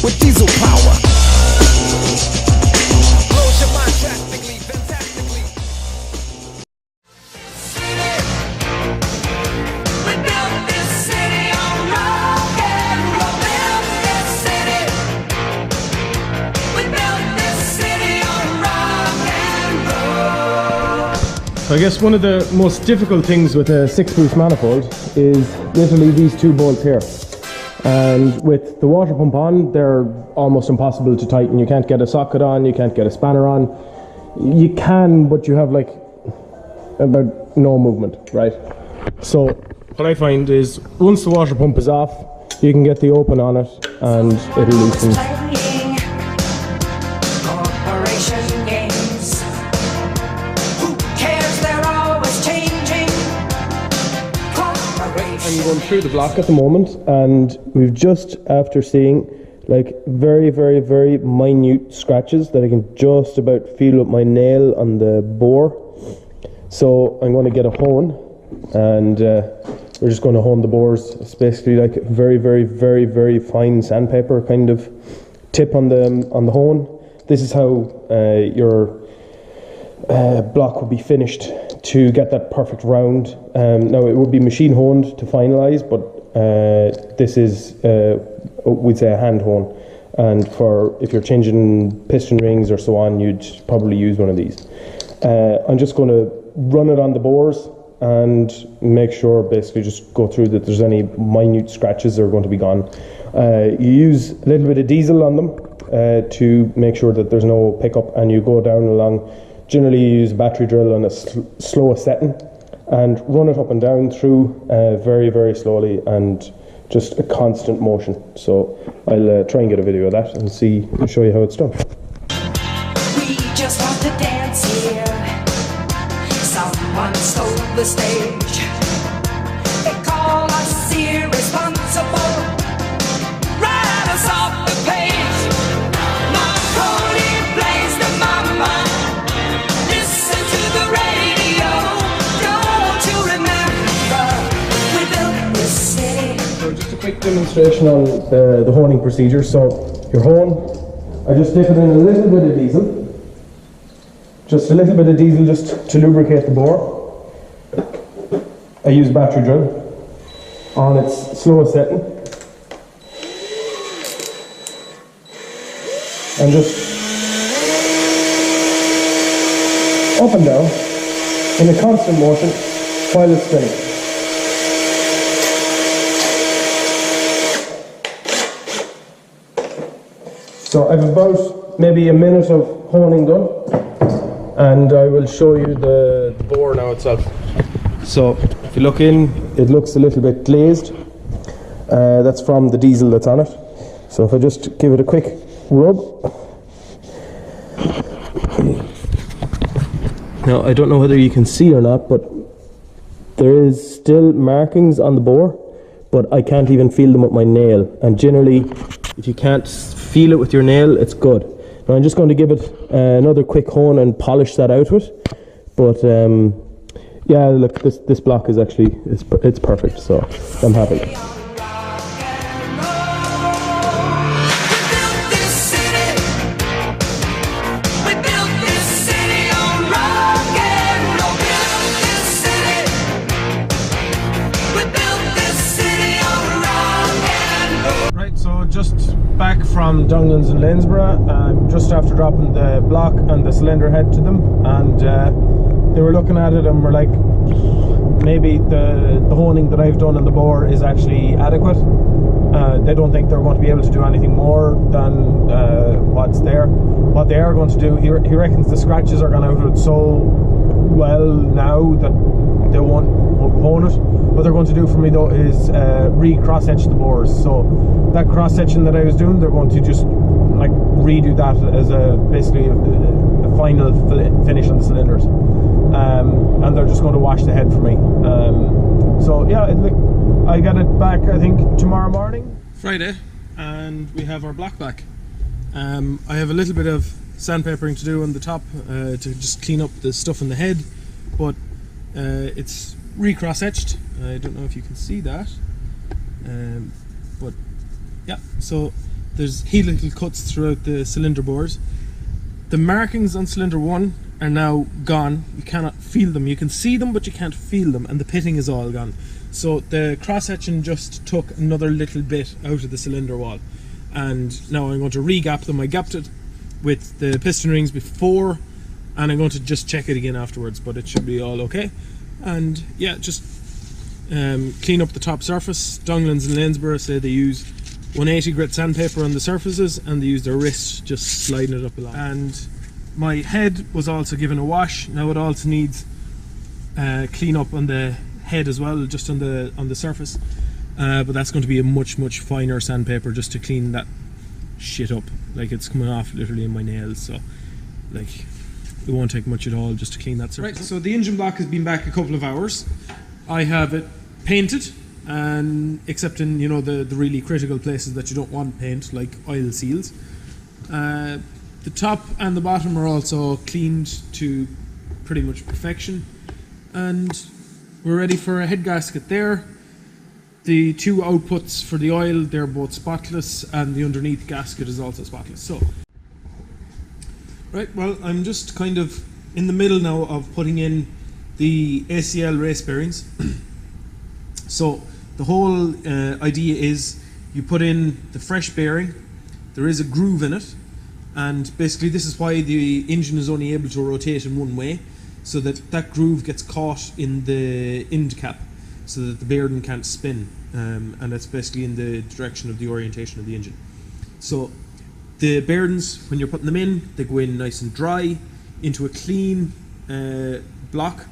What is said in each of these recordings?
with diesel power. Blows your mind drastically, fantastically. We built this city on rock and roll. Built this city. We built this city on rock and roll. So I guess one of the most difficult things with a 6-boost manifold is literally these two bolts here. And with the water pump on, they're almost impossible to tighten. You can't get a socket on, you can't get a spanner on. You can, but you have like about no movement, right? So what I find is once the water pump is off, you can get the open on it and it'll loosen. Corporation games. Who cares? They're always changing. I'm going through the block at the moment, and we've just after seeing like very minute scratches that I can just about feel with my nail on the bore. So I'm going to get a hone, and we're just going to hone the bores. It's basically like very fine sandpaper kind of tip on the hone. This is how your block would be finished to get that perfect round. Now it would be machine honed to finalize, but this is we'd say a hand hone, and for if you're changing piston rings or so on, you'd probably use one of these. I'm just going to run it on the bores and make sure, basically just go through that there's any minute scratches that are going to be gone. You use a little bit of diesel on them to make sure that there's no pickup, and you go down along. Generally you use a battery drill on a slow setting and run it up and down through very slowly, and just a constant motion. So I'll try and get a video of that and show you how it's done. We just want to dance here. Someone stole the stage. They call us irresponsible. Write us off the page. Marconi plays the mama. Listen to the radio. Don't you remember? We built this city. So just a quick demonstration on the honing procedure. So your hone, I just dip it in a little bit of diesel. Just a little bit of diesel just to lubricate the bore. I use battery drill on its slowest setting. And just up and down in a constant motion while it's spinning. So I've about maybe a minute of honing done, and I will show you the bore now itself. So if you look in, it looks a little bit glazed. That's from the diesel that's on it. So if I just give it a quick rub. Now I don't know whether you can see or not, but there is still markings on the bore, but I can't even feel them with my nail. And generally, if you can't feel it with your nail, it's good. Now I'm just going to give it another quick hone and polish that out with it. But yeah, look, this block is actually it's perfect, so I'm happy. Just back from Donglins and Lanesborough, just after dropping the block and the cylinder head to them, and they were looking at it and were like, maybe the honing that I've done in the bore is actually adequate. They don't think they're going to be able to do anything more than what's there. What they are going to do, he reckons the scratches are going out of it so well now that they won't hone it. What they're going to do for me though is re-cross etch the bores. So that cross etching that I was doing, they're going to just like redo that as basically a final finish on the cylinders, and they're just going to wash the head for me. So yeah, I get it back I think tomorrow morning, Friday, and we have our block back. I have a little bit of sandpapering to do on the top to just clean up the stuff in the head, but it's re-cross etched. I don't know if you can see that, but yeah, so there's helical cuts throughout the cylinder bores. The markings on cylinder 1 are now gone. You cannot feel them. You can see them, but you can't feel them, and the pitting is all gone. So the cross-hatching just took another little bit out of the cylinder wall, and now I'm going to re-gap them. I gapped it with the piston rings before, and I'm going to just check it again afterwards, but it should be all okay. And yeah, just clean up the top surface. Donglins and Lanesborough say they use 180 grit sandpaper on the surfaces, and they use their wrists just sliding it up along. And my head was also given a wash. Now it also needs clean up on the head as well, just on the surface, but that's going to be a much finer sandpaper just to clean that shit up. Like, it's coming off literally in my nails, so like it won't take much at all just to clean that surface. Right, so the engine block has been back a couple of hours. I have it painted, and except in, you know, the really critical places that you don't want paint, like oil seals. The top and the bottom are also cleaned to pretty much perfection, and we're ready for a head gasket there. The two outputs for the oil, they're both spotless, and the underneath gasket is also spotless. So, right, well, I'm just kind of in the middle now of putting in the ACL race bearings. So the whole idea is you put in the fresh bearing, there is a groove in it, and basically this is why the engine is only able to rotate in one way, so that groove gets caught in the end cap, so that the bearing can't spin, and that's basically in the direction of the orientation of the engine. So the bearings, when you're putting them in, they go in nice and dry into a clean block,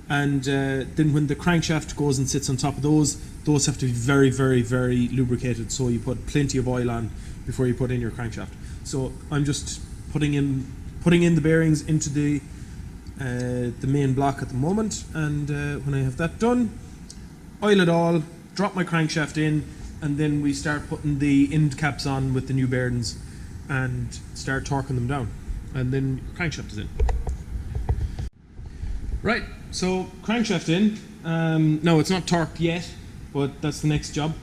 and then when the crankshaft goes and sits on top of those have to be very lubricated, so you put plenty of oil on before you put in your crankshaft. So I'm just putting in the bearings into the main block at the moment, and when I have that done, oil it all, drop my crankshaft in, and then we start putting the end caps on with the new bearings and start torquing them down, and then crankshaft is in. Right, so crankshaft in. No, it's not torqued yet, but that's the next job.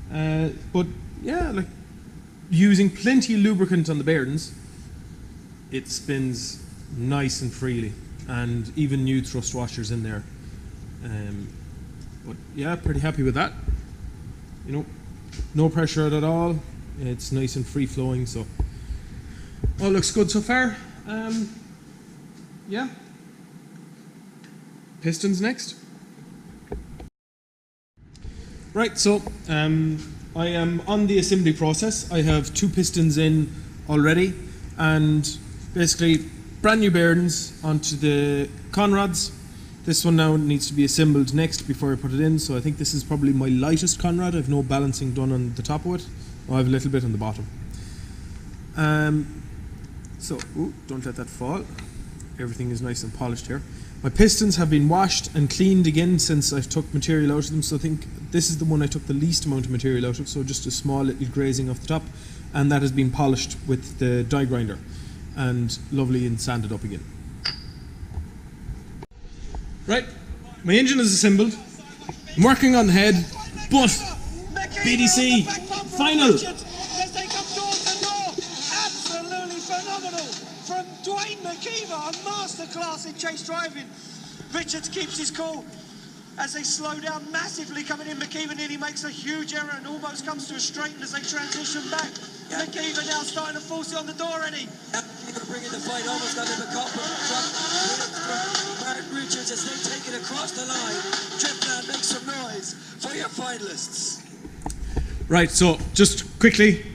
But yeah, like, using plenty of lubricant on the bearings, it spins nice and freely, and even new thrust washers in there. But yeah, pretty happy with that. You know, no pressure at all. It's nice and free flowing, so all looks good so far. Yeah. Pistons next. Right, so I am on the assembly process. I have two pistons in already, and basically brand new bearings onto the conrods. This one now needs to be assembled next before I put it in, so I think this is probably my lightest conrod. I have no balancing done on the top of it. I have a little bit on the bottom. Don't let that fall. Everything is nice and polished here. My pistons have been washed and cleaned again since I took material out of them, so I think this is the one I took the least amount of material out of, so just a small little grazing off the top, and that has been polished with the die grinder and lovely and sanded up again. Right, my engine is assembled. I'm working on the head, but BDC final. Absolutely phenomenal from Dwayne McKeever, a masterclass in chase driving. Richards keeps his cool as they slow down massively coming in. McKeever nearly makes a huge error and almost comes to a straighten as they transition back. Yep. McKeever now starting to force it on the door, Eddie. Yep, bringing the fight almost under the cop of the truck. Mark Richards as they take it across the line. Tripland, make some noise for your finalists. Right, so just quickly,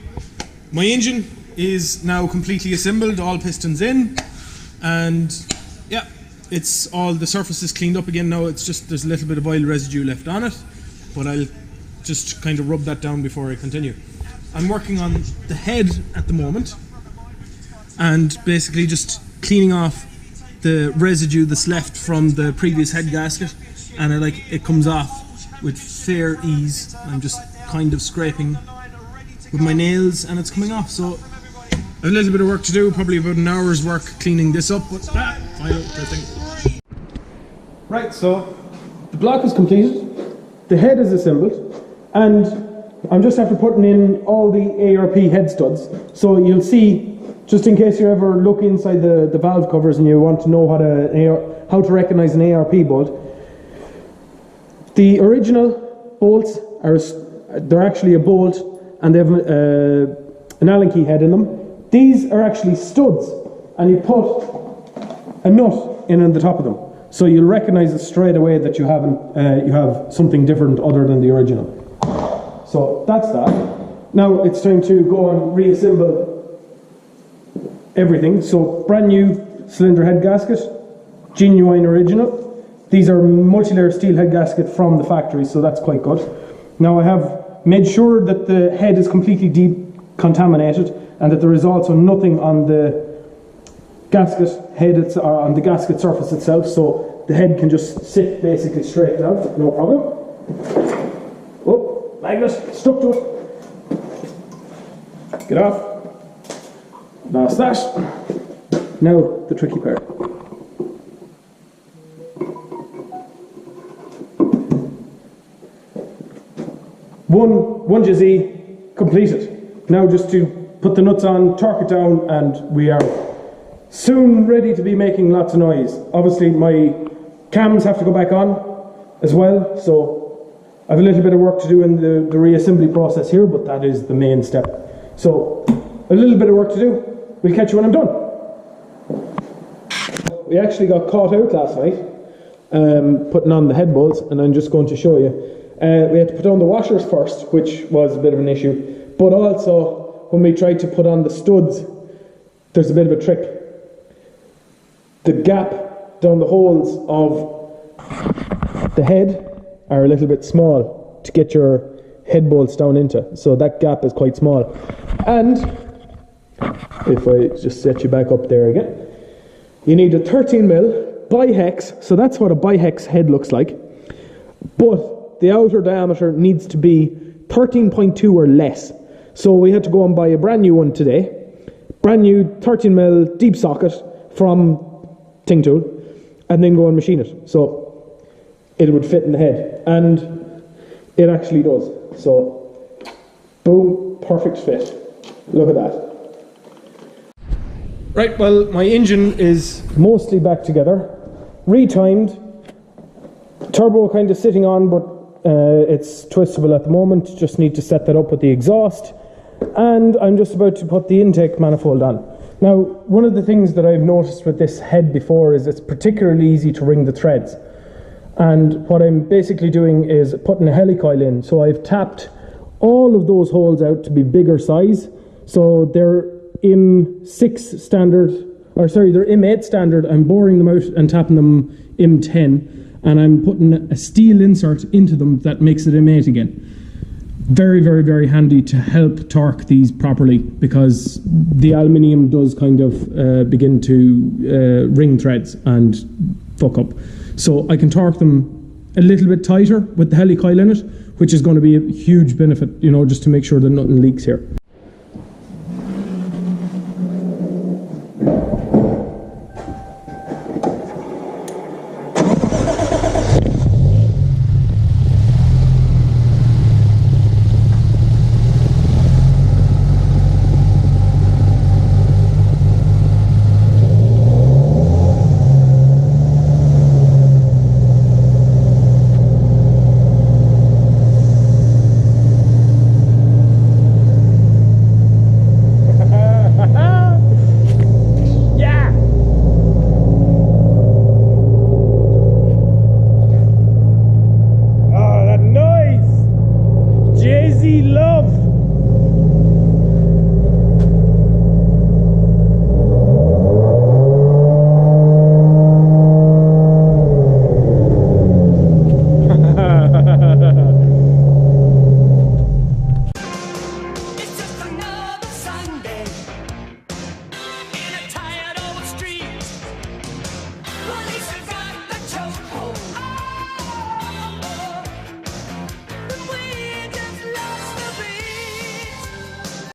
my engine is now completely assembled, all pistons in, and yeah, it's all, the surface is cleaned up again now. It's just there's a little bit of oil residue left on it, but I'll just kind of rub that down before I continue. I'm working on the head at the moment, and basically just cleaning off the residue that's left from the previous head gasket, and it comes off with fair ease. I'm just kind of scraping with my nails and it's coming off, so I have a little bit of work to do, probably about an hour's work cleaning this up, but final testing. Right, so the block is completed, the head is assembled, and I'm just after putting in all the ARP head studs. So you'll see, just in case you ever look inside the valve covers and you want to know how to recognize an ARP bolt, the original bolts they're actually a bolt and they have an Allen key head in them. These are actually studs, and you put a nut in on the top of them. So you'll recognize it straight away that you have something different other than the original. So that's that. Now it's time to go and reassemble everything. So brand new cylinder head gasket, genuine original. These are multi-layer steel head gasket from the factory, so that's quite good. Now I have made sure that the head is completely decontaminated and that there is also nothing on the gasket head or on the gasket surface itself, so the head can just sit basically straight down, no problem. Oh, magnet stuck to it. Get off. That's that. Now the tricky part. One jizzy completed. Now just to put the nuts on, torque it down, and we are soon ready to be making lots of noise. Obviously my cams have to go back on as well, so I have a little bit of work to do in the reassembly process here, but that is the main step. So a little bit of work to do. We'll catch you when I'm done. We actually got caught out last night putting on the head bolts, and I'm just going to show you. We had to put down the washers first, which was a bit of an issue, but also when we tried to put on the studs, there's a bit of a trick. The gap down the holes of the head are a little bit small to get your head bolts down into, so that gap is quite small. And if I just set you back up there again, you need a 13mm bihex, so that's what a bihex head looks like, but the outer diameter needs to be 13.2 or less. So we had to go and buy a brand new one today. Brand new 13mm deep socket from Ting Tool, and then go and machine it. So it would fit in the head. And it actually does. So boom, perfect fit. Look at that. Right, well, my engine is mostly back together. Retimed. Turbo kind of sitting on, but it's twistable at the moment. Just need to set that up with the exhaust, and I'm just about to put the intake manifold on. Now, one of the things that I've noticed with this head before is it's particularly easy to ring the threads, and what I'm basically doing is putting a helicoil in. So I've tapped all of those holes out to be bigger size, so they're M6 standard, or sorry, they're M8 standard. I'm boring them out and tapping them M10, and I'm putting a steel insert into them that makes it M8 again. Very, very, very handy to help torque these properly, because the aluminium does kind of begin to ring threads and fuck up. So I can torque them a little bit tighter with the helicoil in it, which is going to be a huge benefit, you know, just to make sure that nothing leaks here. Jay-Z loves